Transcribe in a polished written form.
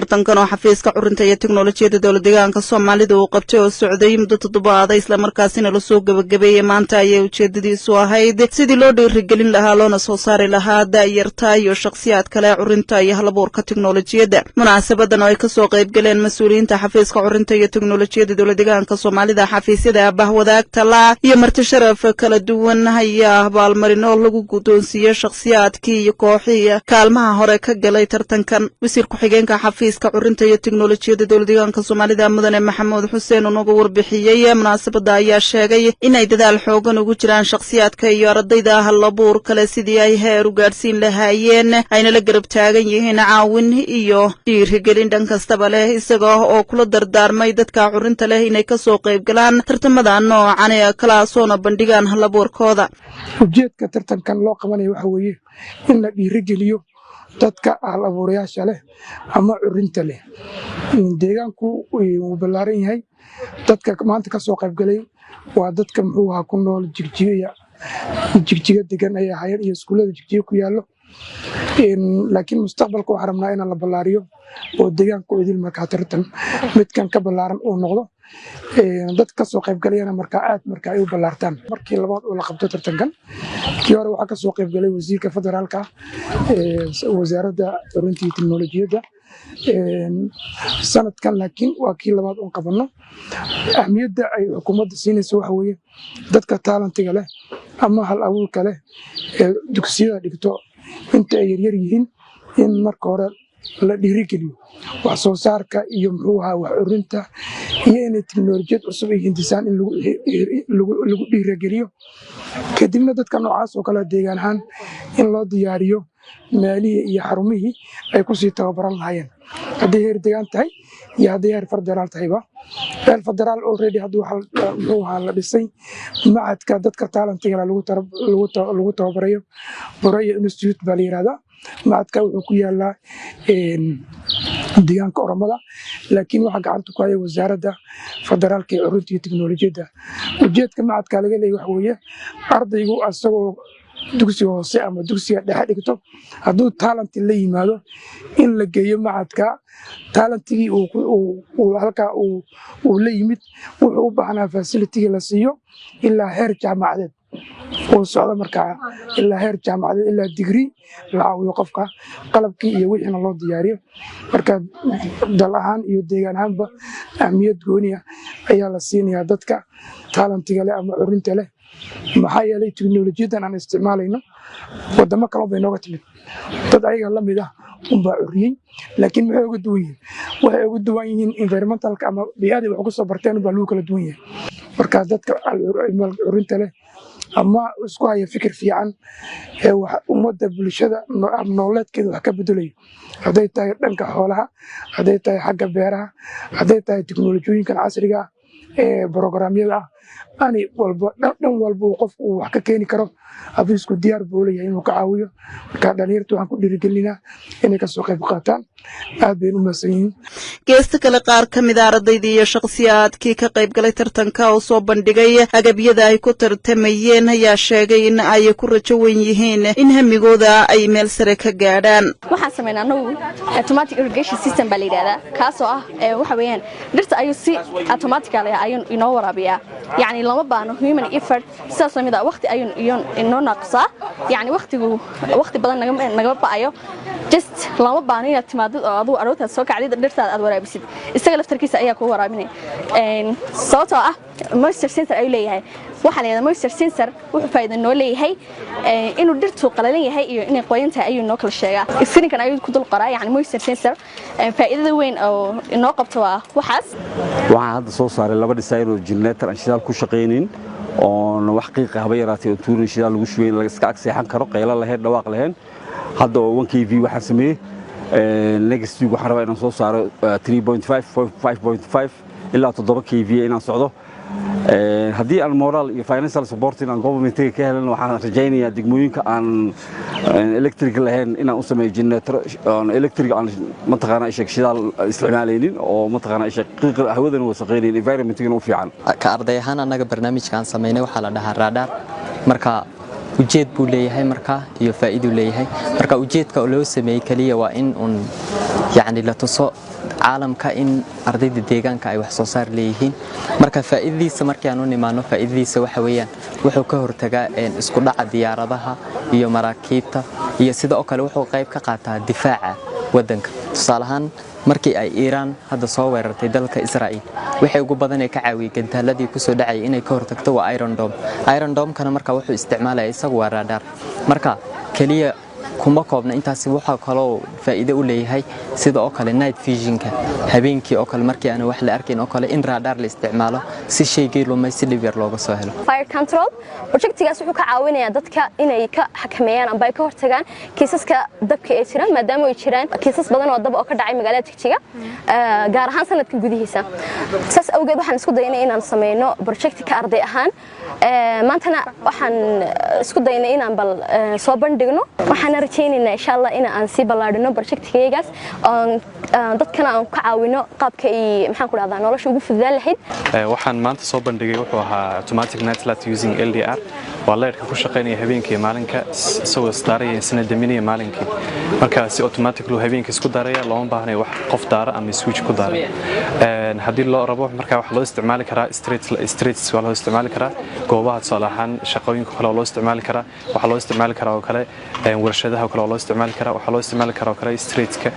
tartankan oo xafiiska curinta iyo teknolojiyadda dowladdeegaanka Soomaalida uu qabtay oo socday muddo 7 ah isla markaasina la soo gabagabeeyay maanta ayay ujeedadiisu ahayd sidii loo dhiirigelin lahaa loona soo saari lahaa daayarta iyo shakhsiyaad kale curinta iyo halabuurka teknolojiyadda munaasabadan oo ay ka soo qayb galeen mas'uuliyiinta xafiiska curinta iyo teknolojiyadda dowladdeegaanka Soomaalida xafiisyada bahwadaagta la iyo marti sharaf kala duwan ayaa abaalmarino lagu guddoonsiiyay shakhsiyaadkii iyo kooxihii kaalmaha hore ka galay tartankan wasiir ku-xigeenka xafiiska curinta iyo teknolojiyadda dowladdeegaanka Soomaalida mudane Maxamuud Xuseen oo ugu warbixiyay munaasabada ayaa sheegay inay dadaal xoogan ugu jiraan shakhsiyaadka iyo ardayda halabuur kale sidii ay heer u gaarsiin lahaayeen ayna la garab taagan yihiin caawin iyo dhiirigelin dhan kastaba leh isaga oo kula dardaarmay dadka curinta leh inay ka soo qayb galaan tartamada noocan ee kala soona bandhigaan halabuurkooda ujeedka tartankan loo qabanayo waxa weeye in la dhiirigeliyo dadka halabuurayaasha leh ama curinta leh deegaanku uu ballaaran yahay dadka maanta ka soo qayb galay waa dadka muxuu ahaa ku nool jigjiga degan ay hay'ad iyo iskuulada jigjiga ku yaalo laakiin mustaqbalka waxaan rabnaa in la ballaariyo oo deegaanku idil markaa tartan midkan ka ballaaran uu noqdo dad ka soo qayb galayana markaa aad markaa ay u ballaartaan markii labaad oo la qabto tartankan kii hore waxaa ka soo qayb galay wasiirka federaalka wasaaradda curinta iyo teknolojiyadda sanadkan laakiin waa kii labaad oo qabanno ahmiyadda ay xukuumadda siinayso waxa weeye dadka taalentiga leh ama hal abuurka leh ee dugsiyada dhigto inta ay yaryar yihiin in marka hore la dhiirigeliyo wax soo saarka iyo muxuu ahaa wax curinta iyo inay teknolojiyad cusub ay hindisaan in lagu dhiirigeliyo kadibna dadka noocaas oo kale deegaan ahaan in loo diyaariyo meelihii iyo xarumihii ay ku sii tababaran lahaayeen hadday heer deegaan tahay iyo hadday heer federaal tahayba heer federaal already hadduu muxuu ahaa la dhisay macadka dadka taalentiga lagu tababarayo Boreya Institute baa la yidhahdaa macadka wuxuu ku yaalaa deegaanka Oromada laakiin waxa gacanta ku haya wasaaradda federaalka ee curinta iyo teknolojiyadda ujeedka macadka laga leeyahay waxa weeye ardaygu asagoo dugsiga hoose ama dugsiga dhexe dhigto hadduu talent la yimaado in la geeyo macadka talentigii uu halkaa uu la yimid wuxuu u baahnaa facility la siiyo ilaa heer jaamacadeed oo socda markaa ilaa heer jaamacadeed ilaa degree la caawiyo qofka qalabkii iyo wixiina loo diyaariyo marka dal ahaan iyo deegaan ahaanba ahmiyad gooni ah ayaa la siinayaa dadka talentiga leh ama curinta leh maxaa yeelay teknolojiyaddan aan isticmaalayno wadamo kale bay nooga timid dad ayaga la mid ah unbaa curiyey laakiin maxay uga duwan yihiin waxay uga duwan yihiin environmentalka ama biyaada wax ku soo barteen unbaa lagu kala duwan yahay marka dadka curinta leh ama isku haya fikir fiican ee wax ummadda bulshada nololeedkeeda wax ka bedelayo hadday tahay dhanka xoolaha hadday tahay xagga beeraha hadday tahay teknolojiyooyinkan casriga ee programyada ah ani walba dhan walba qofku wax ka keeni karo xafiisku diyaar buu leeyahay inuu ka caawiyo marka dhalinyartu waxaan ku dhiirigelinaa inay ka soo qayb qaataan aad bay u mahadsanyihiin geesta kale qaar ka mid ah ardaydii iyo shakhsiyaadkii ka qayb galay tartanka oo soo bandhigay agabyada ay ku tartamayeen ayaa sheegay in ay ku rajo weyn yihiin in hamigooda ay meel sare ka gaadhaan waxaan sameynaa anagu automatic irrigation system baa la yidhahdaa kaasoo ah waxa weeyaan dhirta ayuu si automatically ayuu inoo waraabiyaa يعني لما بانو human effort ساسو ميدا وقت ayuu inoo naqsaa يعني waqti badan naga baayo just lama baano inaad timaadid oo adigu aroorta soo kacdid dhirtaada aad waraabisid isaga laftarkiisa ayaa ku waraabinay sababtoo ah moisture sensor ay leeyahay waxa la yiraahdaa moisture sensor wuxuu faa'iido noo leeyahay inuu dhirtu qalalan yahay iyo inay qoyan tahay ayuu noo kala sheegaa iftiinkan ayuu ku dul qoraa yani moisture sensor faa'iidada weyn oo inoo qabto waxaas waxaan hadda soo saaray laba design oo generator aan shidaal ku shaqeyneen oo wax qiiq ah yaraatay oo tuurin shidaal lagu shubay la iska agseexan karo qaylo lahayd dhawaaq lahayn hadda 1 kV waxaan sameeyay next week waxaan rabaa inaan soo saaro 3.5 5.5 ilaa 7 kV inaan socdo haddii aan moral iyo financial support inaan governmentiga ka helno waxaan rajaynayaa degmooyinka aan electric lahayn inaan u sameeyo generator electric aan mataqaana ay shidaal isticmaalaynin oo mataqaana ay qiiq hawadan wasaqeyneen environmentigana u fiican ka arday ahaan anaga barnaamijkan sameeynay waxa la dhahaa radar marka ujeed buu leeyahay marka iyo faa'iido leeyahay marka ujeedka loo sameeyay kaliya waa in yani la tuso caalamka in ardayda deegaanka ay wax soo saar leeyihiin marka faa'iidadiisa markii aanu nimaano faa'iidadiisa waxa weeyaan wuxuu ka hortagaa isku dhaca diyaaradaha iyo maraakiibta iyo sidoo kale wuxuu qayb ka qaataa difaaca wadanka tusaale ahaan markii ay Iran hadda soo weerartay dalka Israa'iil waxay ugu badan ka caawiyay gantaaladii ku soo dhacay inay ka hortagto waa Iron Dome kana marka wuxuu isticmaalay isagu waa radar marka kaliya kuma koobna intaas waxa kale oo faa'iido u leeyahay sida oo kale night visionka habeenkii oo kale markii aan wax la arkin oo kale in radar la isticmaalo si shayga lumay si dib yar looga soo helo fire control projectigaas wuxuu ka caawinayaa dadka inay ka xakameeyaan amba ay ka hortagaan kiisaska dabka ee jira maadaama ay jiraan kiisas badan oo dab oo ka dhacay magaalada Jigjiga gaar ahaan sanadkan gudihiisa saas awgeed waxaan isku daynay inaan sameeyno projectka arday ahaan maantana waxaan isku daynay inaan bal soo bandhigno waxaan rajaynaynaa insha Allah in aan si balaadhino projectkaygaas dadkana aan ka caawino qaabka ay maxaan ku raadaan nolosha ugu fududaan lahayd waxaan maanta soo bandhigay wuxuu ahaa automatic night light using LDR waa leerka ku shaqeynaya habeenkii maalinka isagoo isdaaraya isna daminaya maalinkii marka si automatic loo habeenkii isku daaraya looma baahnayo wax qof daara ama switch ku daara hadii loo rabo marka wax loo isticmaali karaa streets waa loo isticmaali karaa goobaha salaxan shaqooyinka kale loo isticmaali karaa waxa loo isticmaali karaa oo kale warshadaha kale loo isticmaali karaa waxa loo isticmaali karaa oo kale streetska